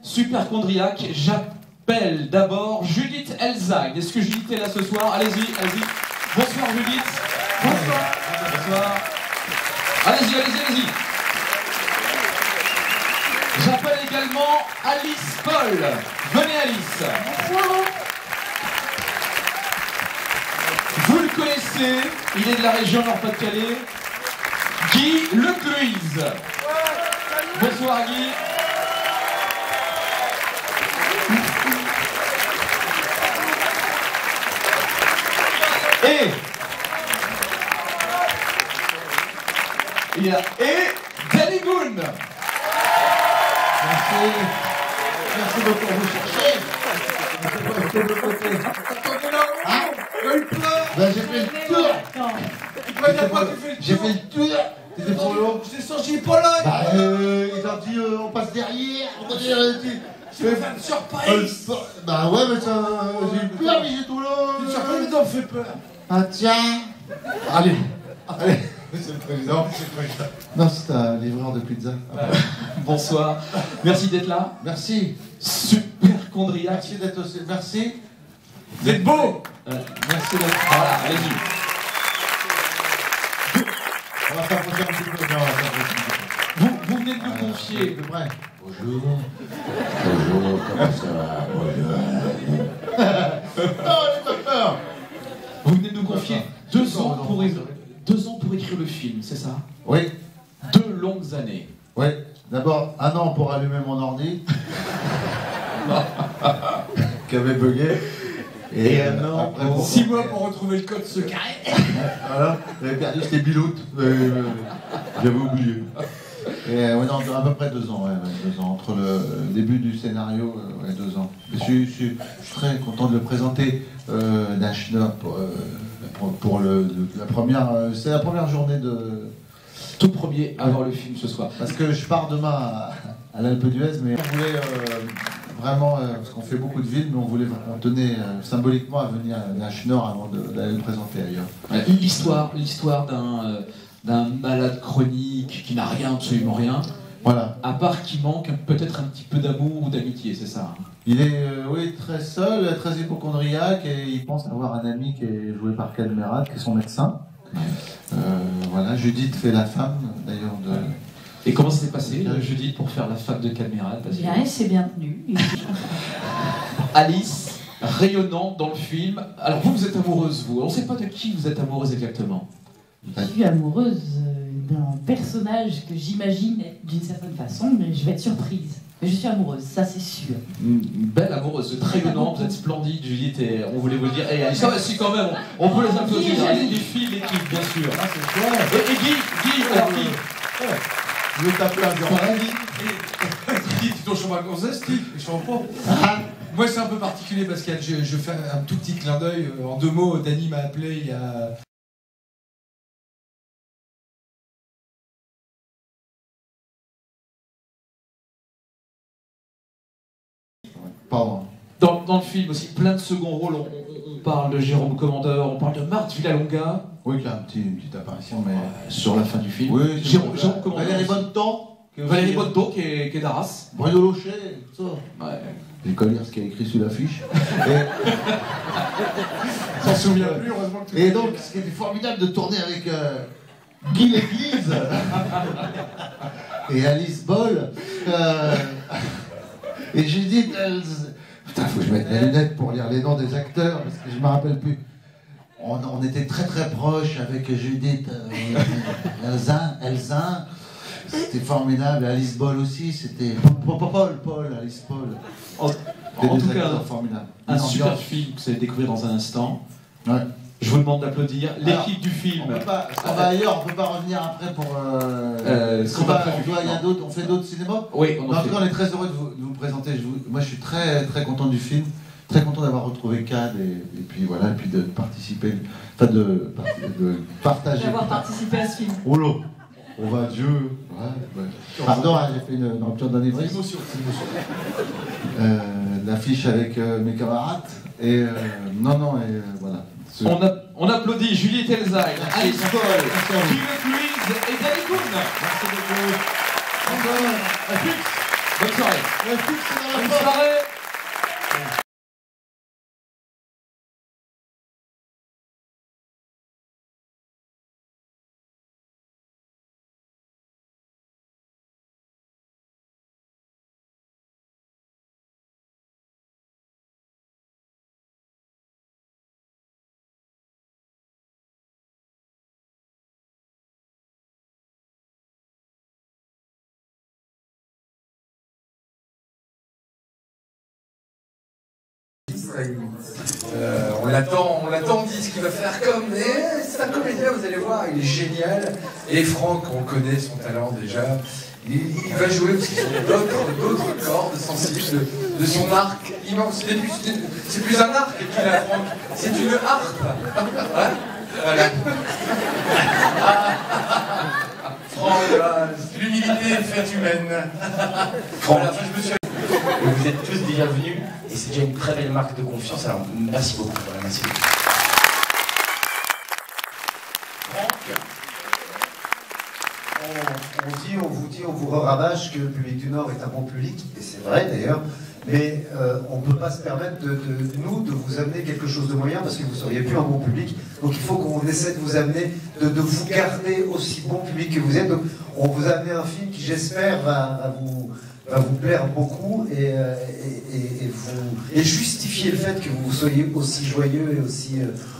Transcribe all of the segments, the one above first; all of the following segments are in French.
Superchondriaque. J'appelle d'abord Judith Elzaï. Est-ce que Judith est là ce soir? Allez-y, allez-y. Bonsoir Judith. Bonsoir. Bonsoir. Allez-y, allez-y, allez-y. J'appelle également Alice Paul. Venez Alice. Bonsoir. Vous le connaissez, il est de la région Nord-Pas-de-Calais. Guy Lecluise. Bonsoir Guy. Et il y a Danny Boone. Merci. Merci beaucoup. Vous cherchez. Hein? Ben, j'ai fait le tour. J'ai fait le tour. C'était pour l'eau. Je t'ai senti pas là. Bah, ils ont dit on passe derrière. On va dire, tu veux faire une surprise. Bah ouais, mais ça. J'ai eu peur, mais j'ai tout là. Une surprise, mais t'en fais peur. Ah tiens. Allez. Allez. Monsieur le Président. Non, c'est un livreur de pizza. Bonsoir. Merci d'être là. Merci. Superchondriaque. Merci d'être aussi. Merci. Vous êtes beau. Merci d'être. Voilà, allez-y. On va s'approcher un petit peu. Non, on va s'approcher un petit peu. Vous venez de nous confier. De près. Bonjour. Bonjour, comment ça va? Bonjour. Non, j'ai pas peur. Vous venez de nous confier 2 ans pour écrire le film, c'est ça? Oui. 2 longues années. Oui. D'abord, 1 an pour allumer mon ordi. Qui avait bugué. Et 1 an après pour 6 mois pour retrouver le code secret. Voilà. J'avais perdu, c'était Bilout. J'avais oublié. Et ouais, non, à peu près 2 ans, ouais, 2 ans. Entre le début du scénario, ouais, 2 ans. Je suis très content de le présenter Nashner pour la première. C'est la première journée de. Tout premier à voir le film ce soir. Parce que je pars demain à l'Alpe d'Huez, mais on voulait vraiment, parce qu'on fait beaucoup de villes, mais on tenait symboliquement à venir à Nashner avant d'aller le présenter ailleurs. L'histoire d'un malade chronique qui n'a rien, absolument rien. Voilà. À part qu'il manque peut-être un petit peu d'amour ou d'amitié, c'est ça? Il est, oui, très seul, très hypochondriaque, et il pense avoir un ami qui est joué par Cadmerat, qui est son médecin. Voilà, Judith fait la femme, d'ailleurs, de... Et comment ça s'est passé, Judith, pour faire la femme de Cadmerat? Bien, elle s'est bien tenue. Alice, rayonnante dans le film. Alors vous êtes amoureuse, vous. On ne sait pas de qui vous êtes amoureuse exactement. Je suis amoureuse d'un personnage que j'imagine d'une certaine façon, mais je vais être surprise. Mais je suis amoureuse, ça c'est sûr. Une belle amoureuse, rayonnante, vous êtes splendide, Judith, et on voulait vous le dire. Et Alice, si quand même, on peut les applaudir. Les filles, l'équipe, bien sûr. Ah, c'est chouette. Et Guy, alors Guy. Je vais taper un bureau. Dis, tu touches ma gonzesse, je comprends pas. Moi, c'est un peu particulier parce que je fais un tout petit clin d'œil. En 2 mots, Danny m'a appelé il y a. Pardon. Dans le film aussi, plein de seconds rôles. On parle de Jérôme Commandeur, on parle de Marthe Villalonga. Oui, qui a une petite apparition, mais. Sur la fin du film. Oui, Jérôme Commandeur. Valérie Bonneton. Valérie Bonneton qui est d'Arras. Bruno Locher, tout ça. Ouais. J'ai qu'à lire ce qui est écrit sur l'affiche. S'en souvient plus, heureusement que tu. Et donc, ce qui était formidable de tourner avec Guy L'Église et Alice Boll. Et j'ai dit, putain, faut que je mette mes lunettes pour lire les noms des acteurs, parce que je me rappelle plus. On était très très proches avec Judith Elzaï. C'était formidable. Alice Boll aussi, c'était. Paul, Alice Paul. En tout cas, formidable. Un super film que vous allez découvrir dans un instant. Ouais. Je vous demande d'applaudir l'équipe du film. On peut pas, on va ailleurs, on peut pas revenir après pour. On fait d'autres cinémas. Oui, en tout cas, on est très heureux de vous présenter. Moi, je suis très très content du film, très content d'avoir retrouvé Cad et puis voilà, et puis de participer, enfin de partager. D'avoir participé à ce film. Oh là, on va Dieu. Ouais. Pardon, j'ai fait une rupture d'anévrisme. C'est émotion. L'affiche avec mes camarades et voilà. On applaudit Judith Elzaï, Alice Paul, Guy Lecluise et Danny Boone. Merci beaucoup. Bonne Bonne soirée. Bonne soirée. On l'attend, on dit ce qu'il va faire comme. C'est un comédien, vous allez voir, il est génial. Et Franck, on connaît son talent déjà. Il va jouer parce qu'ils ont d'autres cordes sensibles de son arc immense. C'est plus un arc qu'il a, Franck, c'est une harpe. Hein, voilà. Franck, l'humilité fait humaine. Franck, voilà, je me suis... Vous êtes tous déjà venus et c'est déjà une très belle marque de confiance, alors merci beaucoup. Voilà, merci beaucoup. Franck, on vous rabâche que le public du Nord est un bon public, et c'est vrai d'ailleurs, mais on ne peut pas se permettre de vous amener quelque chose de moyen parce que vous ne seriez plus un bon public. Donc il faut qu'on essaie de vous amener, de vous garder aussi bon public que vous êtes. Donc on vous a amené un film qui, j'espère, va vous plaire beaucoup et justifier le fait que vous soyez aussi joyeux et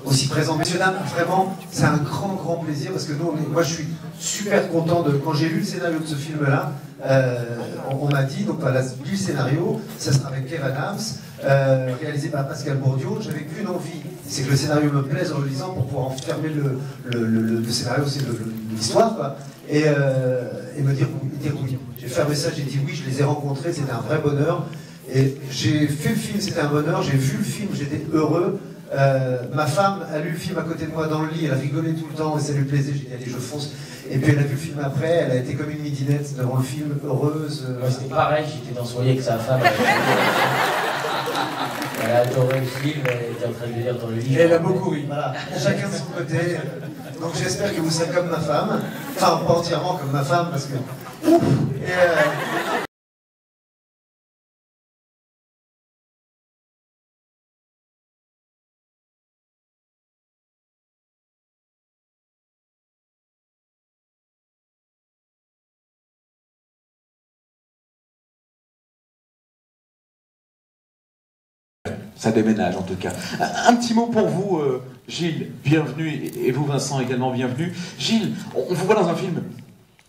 aussi présent. Messieurs, dames, vraiment, c'est un grand plaisir parce que moi je suis super content quand j'ai lu le scénario de ce film-là. On m'a dit, donc voilà, lu le scénario, ça sera avec Kev Adams, réalisé par Pascal Bourdieu. J'avais qu'une envie, c'est que le scénario me plaise en le lisant pour pouvoir enfermer le scénario, c'est l'histoire, quoi. Et me dire oui. J'ai fermé ça, j'ai dit oui, je les ai rencontrés, c'était un vrai bonheur. Et j'ai fait le film, c'était un bonheur, j'ai vu le film, j'étais heureux. Ma femme a lu le film à côté de moi dans le lit, elle a rigolé tout le temps et ça lui plaisait, j'ai dit allez, je fonce. Et puis elle a vu le film après, elle a été comme une midinette devant le film, heureuse. C'était pareil, j'étais dans son lit avec sa femme. Elle a adoré le film, elle était en train de lire dans le lit. Et elle a beaucoup ri. Voilà, chacun de son côté. Donc j'espère que vous serez comme ma femme. Enfin, pas entièrement comme ma femme, parce que... Ouf. Ça déménage en tout cas. Un petit mot pour vous, Gilles, bienvenue, et vous Vincent également bienvenue. Gilles, on vous voit dans un film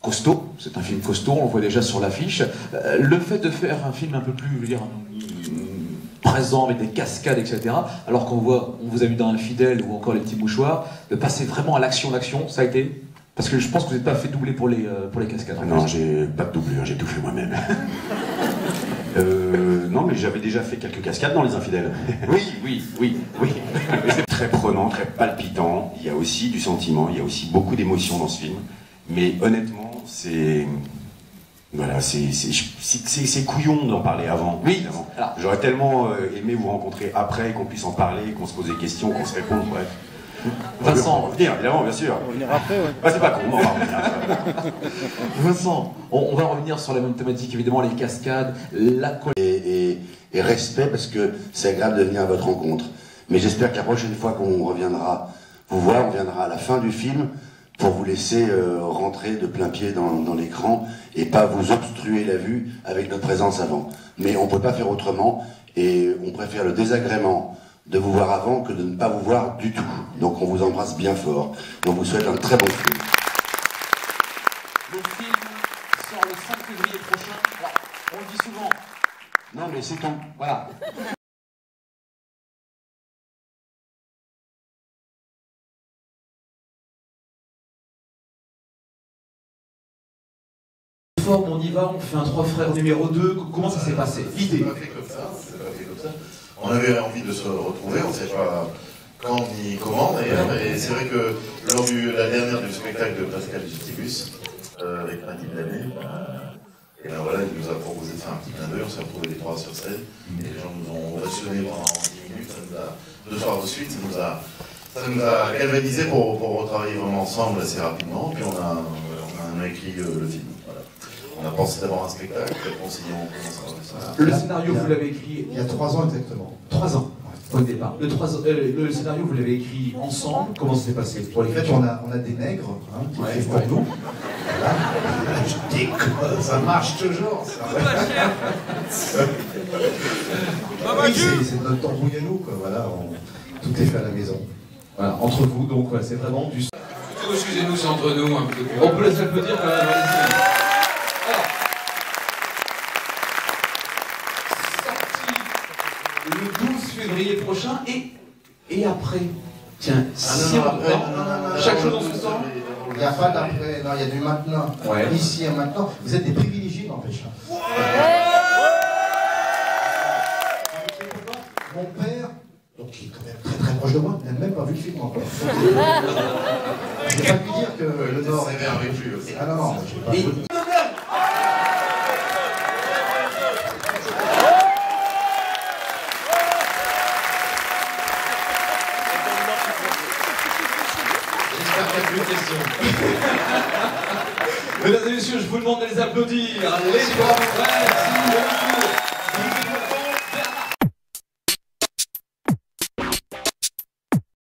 costaud, c'est un film costaud, on le voit déjà sur l'affiche. Le fait de faire un film un peu plus, je veux dire, présent avec des cascades, etc., alors qu'on vous a vu dans Infidèle ou encore Les Petits Mouchoirs, de passer vraiment à l'action, ça a été... Parce que je pense que vous n'êtes pas fait doubler pour les cascades. Non, j'ai pas de doublure, j'ai tout fait moi-même. Non, mais j'avais déjà fait quelques cascades dans Les Infidèles. Oui. C'est très prenant, très palpitant. Il y a aussi du sentiment, il y a aussi beaucoup d'émotions dans ce film. Mais honnêtement, c'est... Voilà, c'est couillon d'en parler avant. Oui. Alors, j'aurais tellement aimé vous rencontrer après, qu'on puisse en parler, qu'on se pose des questions, qu'on se réponde, bref. Vincent, on va revenir, évidemment, bien sûr. On va revenir après, ouais. Bah, c'est pas con, on va revenir. Vincent, on va revenir sur la même thématique, évidemment, les cascades, la colère. Et respect, parce que c'est agréable de venir à votre rencontre. Mais j'espère que la prochaine fois qu'on reviendra vous voir, on viendra à la fin du film pour vous laisser rentrer de plein pied dans l'écran et pas vous obstruer la vue avec notre présence avant. Mais on ne peut pas faire autrement et on préfère le désagrément de vous voir avant que de ne pas vous voir du tout. Donc on vous embrasse bien fort et on vous souhaite un très bon film. Le film sort le 5 février prochain. Alors, on le dit souvent. Non mais c'est tout. Voilà. On y va, on fait un Trois Frères numéro 2. Comment ça s'est passé? L'idée. C'est pas fait comme ça. On avait envie de se retrouver, on ne sait pas quand ni comment d'ailleurs, et c'est vrai que lors de la dernière du spectacle de Pascal Justibus, avec Annie Blanet, et ben voilà, il nous a proposé de faire un petit clin d'œil, on s'est retrouvés les trois sur scène, et les gens nous ont ovationné pendant 10 minutes, ça nous a, 2 soirs de suite, ça nous a galvanisé pour retravailler vraiment ensemble assez rapidement, puis on a écrit le film. Voilà. On n'a pensé d'avoir un spectacle, on s'est dit on commencera. Le scénario, vous l'avez écrit Il y a 3 ans exactement. 3 ans au départ. Le scénario, vous l'avez écrit ensemble. Comment ça s'est passé pour En fait, on a des nègres qui écrivent pour nous. Voilà. Je déconne, ça marche toujours, ça. Oui, c'est notre tambouille à nous, quoi. Voilà, tout est fait à la maison. Voilà, entre vous, donc ouais, c'est vraiment du... Excusez-nous, c'est entre nous. Hein, On peut les applaudir quand même. Alors, sorti le 12 février prochain et après. Tiens, chaque chose en son temps. Il n'y a pas d'après, non, il y a du maintenant. Ouais. Ici et maintenant. Vous êtes des privilégiés, n'empêche. Mon père, donc qui est quand même très très proche de moi, n'a même pas vu le film encore. Je n'ai pas pu dire que le Nord est avec lui aussi. Ah non, j'ai pas. J'espère qu'il n'y a plus de questions. Mesdames et messieurs, je vous demande de les applaudir. Les trois frères, s'il vous plaît.